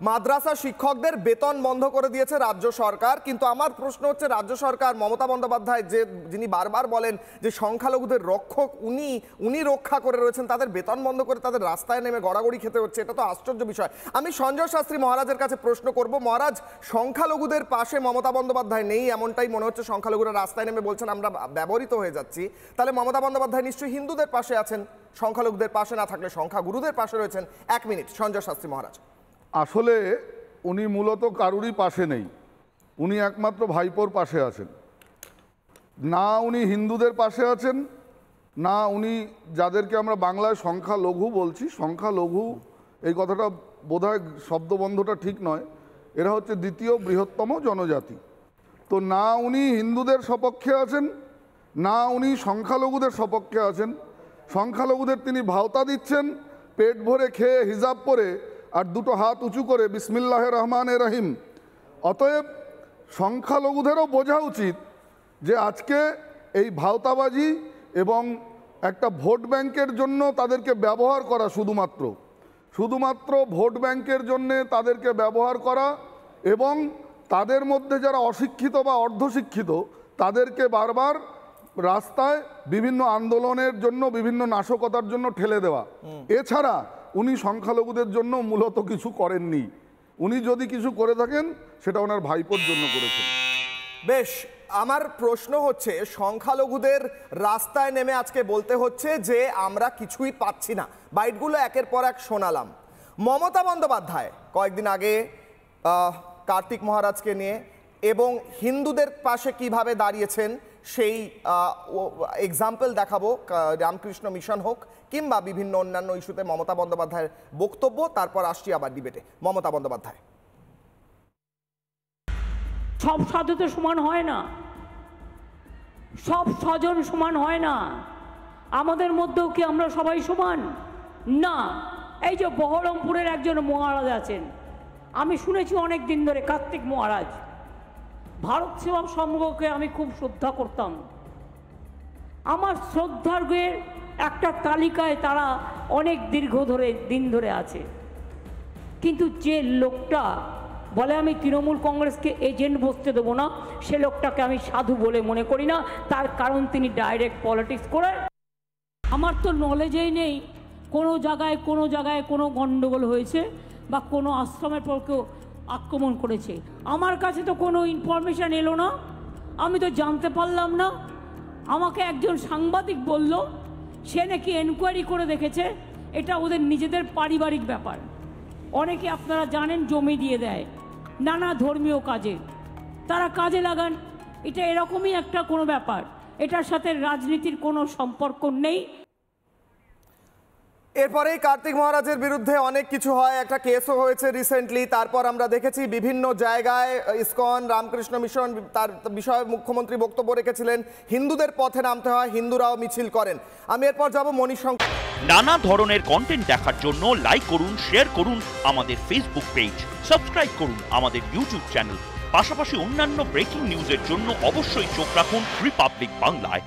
মাদ্রাসা শিক্ষকদের বেতন বন্ধ করে দিয়েছে রাজ্য সরকার, কিন্তু আমার প্রশ্ন হচ্ছে রাজ্য সরকার মমতা বন্দ্যোপাধ্যায় যিনি বারবার বলেন যে সংখ্যালঘুদের রক্ষক উনি রক্ষা করে রয়েছেন, তাদের বেতন বন্ধ করে তাদের রাস্তায় নেমে গড়াগড়ি খেতে হচ্ছে, এটা তো আশ্চর্য বিষয়। আমি সঞ্জয় শাস্ত্রী মহারাজের কাছে প্রশ্ন করব, মহারাজ সংখ্যালঘুদের পাশে মমতা বন্দ্যোপাধ্যায় নেই এমনটাই মনে হচ্ছে, সংখ্যালঘুরা রাস্তায় নেমে বলছেন আমরা ব্যবহৃত হয়ে যাচ্ছি, তাহলে মমতা বন্দ্যোপাধ্যায় নিশ্চয়ই হিন্দুদের পাশে আছেন, সংখ্যালঘুদের পাশে না থাকলে সংখ্যাগুরুদের পাশে রয়েছেন। 1 মিনিট সঞ্জয় শাস্ত্রী মহারাজ। আসলে উনি মূলত কারুরই পাশে নেই, উনি একমাত্র ভাইপোর পাশে আছেন। না উনি হিন্দুদের পাশে আছেন, না উনি যাদেরকে আমরা বাংলায় সংখ্যালঘু বলছি, সংখ্যালঘু এই কথাটা বোধহয় শব্দবন্ধটা ঠিক নয়, এরা হচ্ছে দ্বিতীয় বৃহত্তম জনজাতি। তো না উনি হিন্দুদের সপক্ষে আছেন, না উনি সংখ্যালঘুদের সপক্ষে আছেন। সংখ্যালঘুদের তিনি ভাওতা দিচ্ছেন, পেট ভরে খেয়ে হিজাব পরে আর দুটো হাত উঁচু করে বিসমিল্লাহির রহমানির রহিম। অতএব সংখ্যালঘুদেরও বোঝা উচিত যে আজকে এই ভাওতাবাজি এবং একটা ভোট ব্যাংকের জন্য তাদেরকে ব্যবহার করা, শুধুমাত্র ভোট ব্যাংকের জন্যে তাদেরকে ব্যবহার করা এবং তাদের মধ্যে যারা অশিক্ষিত বা অর্ধশিক্ষিত তাদেরকে বারবার রাস্তায় বিভিন্ন আন্দোলনের জন্য, বিভিন্ন নাশকতার জন্য ঠেলে দেওয়া। এছাড়া উনি সংখ্যালঘুদের জন্য মূলত কিছু করেননি। উনি যদি কিছু করে থাকেন সেটা ওনার ভাইপোর জন্য করেছেন। বেশ, আমার প্রশ্ন হচ্ছে সংখ্যালঘুদের রাস্তায় নেমে আজকে বলতে হচ্ছে যে আমরা কিছুই পাচ্ছি না, বাইটগুলো একের পর এক শোনালাম। মমতা বন্দ্যোপাধ্যায় কয়েকদিন আগে কার্তিক মহারাজকে নিয়ে এবং হিন্দুদের পাশে কিভাবে দাঁড়িয়েছেন সেই এক্সাম্পল দেখাবো, রামকৃষ্ণ মিশন হোক কিংবা বিভিন্ন অন্যান্য ইস্যুতে মমতা বন্দ্যোপাধ্যায়ের বক্তব্য, তারপর আসছি আবার ডিবেটে। মমতা বন্দ্যোপাধ্যায়। সব সাধু তো সমান হয় না, সব স্বজন সমান হয় না, আমাদের মধ্যেও কি আমরা সবাই সমান না? এই যে বহরমপুরের একজন মহারাজ আছেন, আমি শুনেছি অনেক দিন ধরে, কার্তিক মহারাজ, ভারত সেবা সংঘকে আমি খুব শ্রদ্ধা করতাম। আমার শ্রদ্ধার্ঘের একটা তালিকায় তারা অনেক দিন ধরে আছে, কিন্তু যে লোকটা বলে আমি তৃণমূল কংগ্রেসকে এজেন্ট বসতে দেবো না, সে লোকটাকে আমি সাধু বলে মনে করি না। তার কারণ তিনি ডাইরেক্ট পলিটিক্স করে। আমার তো নলেজেই নেই কোনো জায়গায় কোনো গণ্ডগোল হয়েছে বা কোনো আশ্রমের পর কেউ আক্রমণ করেছে। আমার কাছে তো কোনো ইনফরমেশান এলো না, আমি তো জানতে পারলাম না। আমাকে একজন সাংবাদিক বলল সে নাকি এনকোয়ারি করে দেখেছে, এটা ওদের নিজেদের পারিবারিক ব্যাপার। অনেকে আপনারা জানেন জমি দিয়ে দেয় নানা ধর্মীয় কাজে, তারা কাজে লাগান, এটা এরকমই একটা কোনো ব্যাপার, এটার সাথে রাজনীতির কোনো সম্পর্ক নেই। এরপরেই কার্তিক মহারাজের বিরুদ্ধে অনেক কিছু হয়, একটা কেসও হয়েছে রিসেন্টলি। তারপর আমরা দেখেছি বিভিন্ন জায়গায় ইসকন, রামকৃষ্ণ মিশন, তার বিষয়ে মুখ্যমন্ত্রী বক্তব্য রেখেছিলেন, হিন্দুদের পথে নামতে হয়, হিন্দুরাও মিছিল করেন। আমি এরপর যাব মণিশঙ্ক। নানা ধরনের কন্টেন্ট দেখার জন্য লাইক করুন, শেয়ার করুন আমাদের ফেসবুক পেজ, সাবস্ক্রাইব করুন আমাদের ইউটিউব চ্যানেল। পাশাপাশি অন্যান্য ব্রেকিং নিউজের জন্য অবশ্যই চোখ রাখুন রিপাবলিক বাংলায়।